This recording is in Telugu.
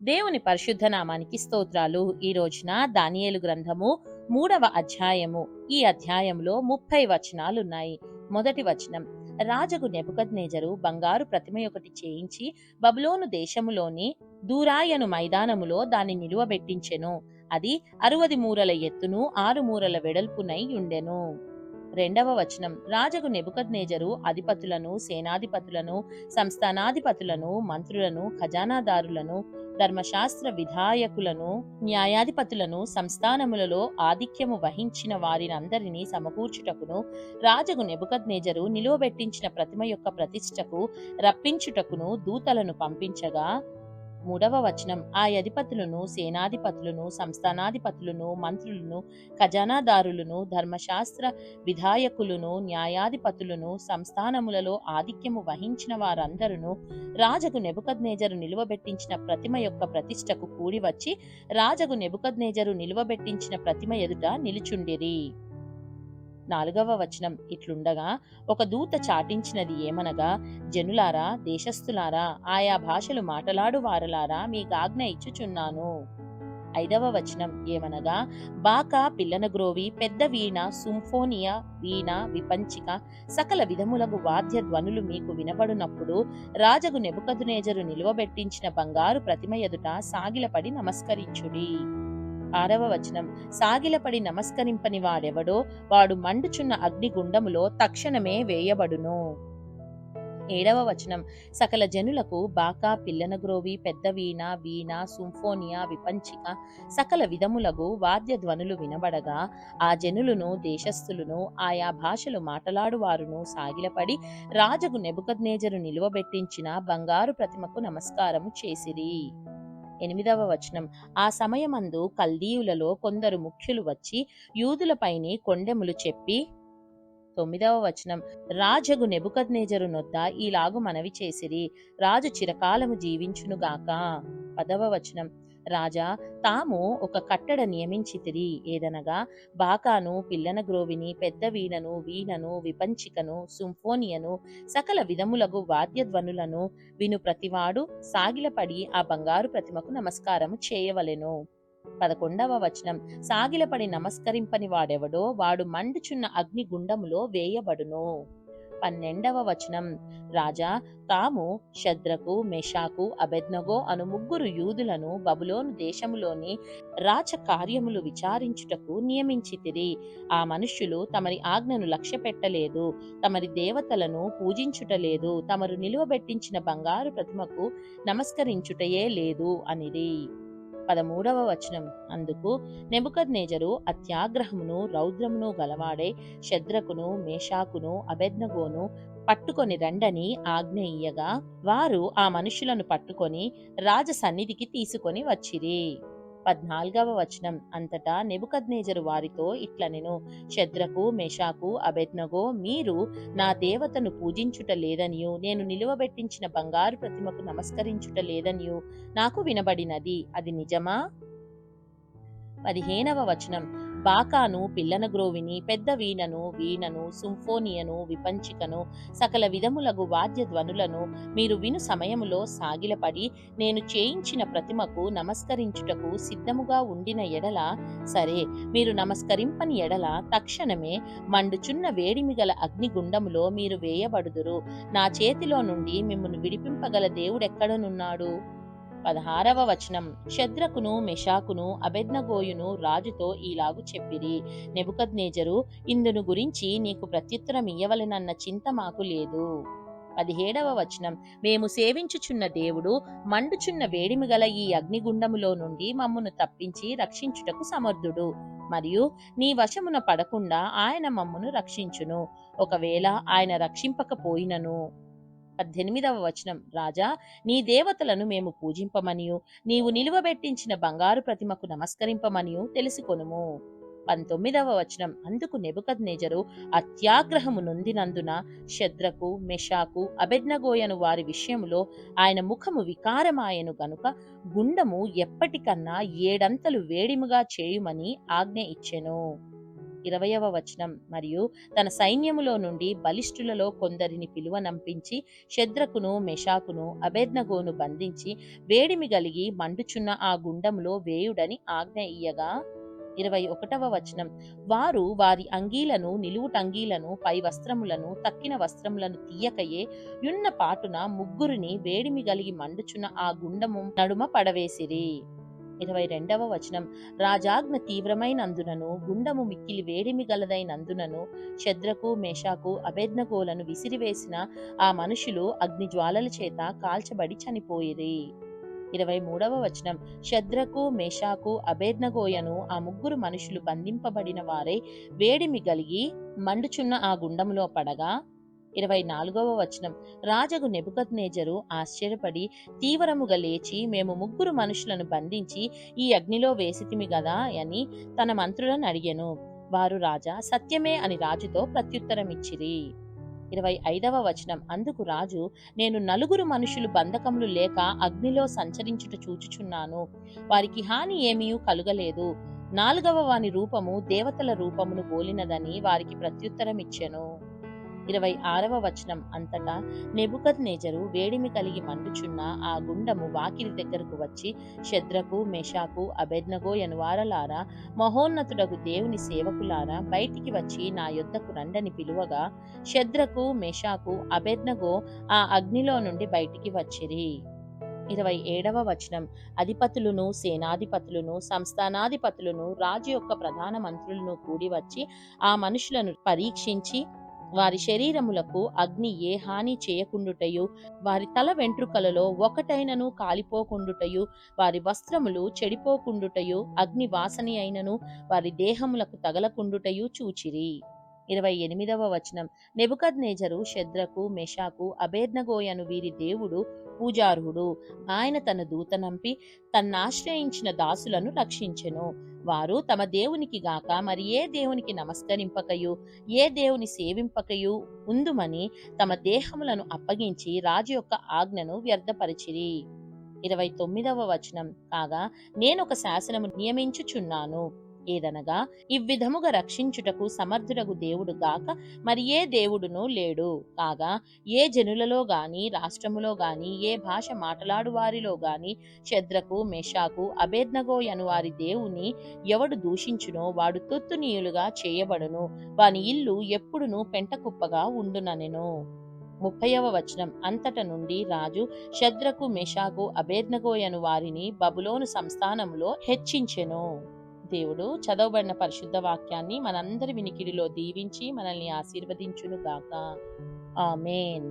దేవుని పరిశుద్ధ నామానికి స్తోత్రాలు. ఈ రోజున దానియేలు గ్రంథము 3వ అధ్యాయము. ఈ అధ్యాయంలో 30 వచనాలున్నాయి. మొదటి వచనం, రాజగు నెబుకద్నెజరు బంగారు ప్రతిమ ఒకటి చేయించి బబులోను దేశములోని దూరాయను మైదానములో దాన్ని నిలువబెట్టించెను. అది 60 మూరల ఎత్తును 6 మూరల వెడల్పునై ఉండెను. రెండవ వచనం, రాజగు నెబుకద్నెజరు అధిపతులను, సేనాధిపతులను, సంస్థానాధిపతులను, మంత్రులను, ఖజానాదారులను, ధర్మశాస్త్ర విధాయకులను, న్యాయాధిపతులను, సంస్థానములలో ఆధిక్యము వహించిన వారినందరినీ సమకూర్చుటకును, రాజగు నెబుకద్నెజరు నిలువబెట్టించిన ప్రతిమ యొక్క ప్రతిష్టకు రప్పించుటకును దూతలను పంపించగా, మూడవ వచనం, ఆ అధిపతులను, సేనాధిపతులను, సంస్థానాధిపతులను, మంత్రులను, ఖజానాదారులను, ధర్మశాస్త్ర విధాయకులను, న్యాయాధిపతులను, సంస్థానములలో ఆధిక్యము వహించిన వారందరూ రాజగు నెబుకద్నెజరు నిలువబెట్టించిన ప్రతిమ యొక్క ప్రతిష్టకు కూడి వచ్చి రాజగు నెబుకద్నెజరు నిలువబెట్టించిన ప్రతిమ ఎదుట నిలుచుండిరి. నాలుగవ వచనం ఇట్లుండగా, ఒక దూత చాటించినది ఏమనగా, జనులారా, దేశస్థులారా, ఆయా భాషలు మాటలాడు వారలారా, మీకాజ్ఞ ఇచ్చుచున్నాను. ఐదవ వచనం ఏమనగా, బాకా, పిల్లనగ్రోవి, పెద్ద వీణ, సింఫోనియా, వీణ, విపంచిక, సకల విధములకు వాద్య ధ్వనులు మీకు వినబడినప్పుడు రాజగు నెబుకద్నెజరు నిలువబెట్టించిన బంగారు ప్రతిమ ఎదుట సాగిలపడి నమస్కరించుడి. ఆరవ వచనం, సాగిలపడి నమస్కరింపని వాడెవడో వాడు మండుచున్న అగ్నిగుండములో తక్షణమే వేయబడును. ఏడవ వచనం, సకల జనులకు బాకా, పిల్లనగ్రోవి, పెద్ద వీణ, వీణ, సింఫోనియా, విపంచిక, సకల విధములగు వాద్య ధ్వనులు వినబడగా ఆ జనులను, దేశస్థులను, ఆయా భాషలు మాటలాడువారును సాగిలపడి రాజగు నెబుకద్నెజరు నిలువబెట్టించిన బంగారు ప్రతిమకు నమస్కారము చేసిరి. ఎనిమిదవ వచనం, ఆ సమయమందు కల్దీయులలో కొందరు ముఖ్యులు వచ్చి యూదులపైని కొండెములు చెప్పి, తొమ్మిదవ వచనం, రాజగు నెబుకద్నెజరు నొద్ద ఈలాగు మనవి చేసిరి, రాజు చిరకాలము జీవించునుగాక. పదవ వచనం, రాజా, తాము ఒక కట్టడ నియమించితిరి, ఏదనగా బాకాను, పిల్లనగ్రోవిని, పెద్ద వీణను, వీణను, విపంచికను, సింఫోనియను, సకల విధములగు వాద్యధ్వనులను విను ప్రతివాడు సాగిలపడి ఆ బంగారు ప్రతిమకు నమస్కారము చేయవలెను. 11వ వచనం, సాగిలపడి నమస్కరింపని వాడెవడో వాడు మండుచున్న అగ్నిగుండములో వేయబడును. 12వ వచనం, రాజా, తాము షద్రకు, మెషాకు, అబేద్నెగో అను ముగ్గురు యూదులను బబులోను దేశములోని రాచ కార్యములు విచారించుటకు నియమించితిరి. ఆ మనుష్యులు తమరి ఆజ్ఞను లక్ష్యపెట్టలేదు, తమరి దేవతలను పూజించుటలేదు, తమరు నిలువబెట్టించిన బంగారు ప్రతిమకు నమస్కరించుటయే లేదు అనిరి. 13వ వచనం, అందుకు నెబుకద్నెజరు అత్యాగ్రహమును రౌద్రమును గలవాడే షద్రకును, మేషాకును, అబేద్నెగోను పట్టుకొని రండని ఆజ్ఞ ఇయ్యగా వారు ఆ మనుషులను పట్టుకొని రాజ సన్నిధికి తీసుకొని వచ్చిరి. 14వ వచనం, అంతటా నెబుకద్నెజరు వారితో ఇట్లనెను, షద్రకు, మెషాకు, అబేద్నెగో, మీరు నా దేవతను పూజించుట లేదనియు నేను నిలువబెట్టించిన బంగారు ప్రతిమకు నమస్కరించుట లేదనియు నాకు వినబడినది, అది నిజమా? 15వ వచనం, బాకాను, పిల్లనగ్రోవిని, పెద్ద వీణను, వీణను, సింఫోనియను, విపంచికను, సకల విధములగు వాద్య ధ్వనులను మీరు విను సమయములో సాగిలపడి నేను చేయించిన ప్రతిమకు నమస్కరించుటకు సిద్ధముగా ఉండిన ఎడల సరే, మీరు నమస్కరింపని ఎడల తక్షణమే మండుచున్న వేడిమిగల అగ్నిగుండములో మీరు వేయబడుదురు. నా చేతిలో నుండి మిమ్మును విడిపింపగల దేవుడెక్కడనున్నాడు? 16వ వచనం, షద్రకును, మెషాకును, అబేద్నెగోయును రాజుతో ఈలాగు చెప్పిరి, నెబుకద్నెజరు, ఇందును గురించి నీకు ప్రత్యుత్తరం ఇయ్యవలెనన్న చింత మాకు లేదు. 17వ వచనం, మేము సేవించుచున్న దేవుడు మండుచున్న వేడిమిగల ఈ అగ్నిగుండములో నుండి మమ్మును తప్పించి రక్షించుటకు సమర్థుడు, మరియు నీ వశమున పడకుండా ఆయన మమ్మును రక్షించును, ఒకవేళ ఆయన రక్షింపకపోయినను. 18వ వచనం, రాజా, నీ దేవతలను మేము పూజింపమనియు నీవు నిలువబెట్టించిన బంగారు ప్రతిమకు నమస్కరింపమనియు తెలుసుకొనుము. 19వ వచనం, అందుకు నెబుకద్నెజరు అత్యాగ్రహము నొందినందున షద్రకు, మెషాకు, అబేద్నెగోయను వారి విషయములో ఆయన ముఖము వికారమాయెను గనుక గుండము ఎప్పటికన్నా 7 అంతలు వేడిముగా చేయుమని ఆజ్ఞ ఇచ్చెను. 20వ వచనం. మరియు తన సైన్యములో నుండి బలిష్ఠులలో కొందరిని పిలువనంపించి షద్రకును మెషాకును అబేద్నెగోను బంధించి వేడిమి గలిగి మండుచున్న ఆ గుండంలో వేయుడని ఆజ్ఞ ఇయ్యగా 21వ వచనం. వారు వారి అంగీలను నిలువుటంగీలను పై వస్త్రములను తక్కిన వస్త్రములను తీయకయే యున్న పాటున ముగ్గురిని వేడిమి గలిగి మండుచున్న ఆ గుండము నడుమ పడవేసిరి. 22వ వచనం. రాజాజ్ఞ తీవ్రమైనందునను గుండము మిక్కిలి వేడిమి గలదైనందునను షద్రకు మేషాకు అబేద్నెగోలను విసిరివేసిన ఆ మనుషులు అగ్నిజ్వాలల చేత కాల్చబడి చనిపోయిరి. 23వ వచనం. షద్రకు మేషాకు అబేద్నెగోయను ఆ ముగ్గురు మనుషులు బంధింపబడిన వారై వేడిమి గలిగి మండుచున్న ఆ గుండములో పడగా 24వ వచనం. రాజగు నెబుకద్నెజరు ఆశ్చర్యపడి తీవ్రముగా లేచి మేము ముగ్గురు మనుషులను బంధించి ఈ అగ్నిలో వేసితిమి గదా అని తన మంత్రులను అడిగెను. వారు రాజా సత్యమే అని రాజుతో ప్రత్యుత్తరమిచ్చిరి. 25వ వచనం. అందుకు రాజు, నేను నలుగురు మనుషులు బంధకములు లేక అగ్నిలో సంచరించుట చూచుచున్నాను, వారికి హాని ఏమీ కలుగలేదు. 4వ వాని రూపము దేవతల రూపమును పోలినదని వారికి ప్రత్యుత్తరమిచ్చెను. 26వ వచనం. అంతటా నెబుకద్నెజరు వేడిమి కలిగి మండుచున్న ఆ గుండము వాకిలి దగ్గరకు వచ్చి షద్రకు మెషాకు అబేద్నెగో యనువారలారా, మహోన్నతుడగు దేవుని సేవకులారా, బయటికి వచ్చి నా యొద్దకు రండని పిలువగా షద్రకు మెషాకు అబేద్నెగో ఆ అగ్నిలో నుండి బయటికి వచ్చిరి. 27వ వచనం. అధిపతులను సేనాధిపతులను సంస్థానాధిపతులను రాజు యొక్క ప్రధాన మంత్రులను కూడి వచ్చి ఆ మనుషులను పరీక్షించి వారి శరీరములకు అగ్ని ఏ హాని చేయకుండుటయు, వారి తల వెంట్రుకలలో ఒకటైనను కాలిపోకుండుటయు, వారి వస్త్రములు చెడిపోకుండుటయు, అగ్ని వాసని అయినను వారి దేహములకు తగలకుండుటయు చూచిరి. 28వ వచనం. నెబుకద్నెజరు షద్రకు మెషాకు అబేద్నెగోయను వీరి దేవుడు పూజార్హుడు. ఆయన తన దూతనంపి తన్నాశ్రయించిన దాసులను రక్షించెను. వారు తమ దేవునికి గాక మరి ఏ దేవునికి నమస్కరింపకయు ఏ దేవుని సేవింపకయు ఉందుమని తమ దేహములను అప్పగించి రాజు యొక్క ఆజ్ఞను వ్యర్థపరిచిరి. 29వ వచనం. కాగా నేనొక శాసనము నియమించుచున్నాను, ఏదనగా ఇవ్విధముగా రక్షించుటకు సమర్థుడగు దేవుడు గాక మరి ఏ దేవుడునూ లేడు. కాగా ఏ జనులలో గాని రాష్ట్రములో గాని ఏ భాష మాట్లాడు వారిలో గాని షద్రకు మెషాకు అబేద్నెగో యను వారి దేవుని ఎవడు దూషించునో వాడు తుత్తునీయులుగా చేయబడును, వాని ఇల్లు ఎప్పుడునూ పెంటకుప్పగా ఉండుననెను. 30వ వచనం. అంతట నుండి రాజు షద్రకు మెషాకు అబేద్నెగో యను వారిని బబులోను సంస్థానములో హెచ్చించెను. దేవుడు చదవబడిన పరిశుద్ధ వాక్యాన్ని మనందరి వినికిడిలో దీవించి మనల్ని ఆశీర్వదించును గాక. ఆమేన్.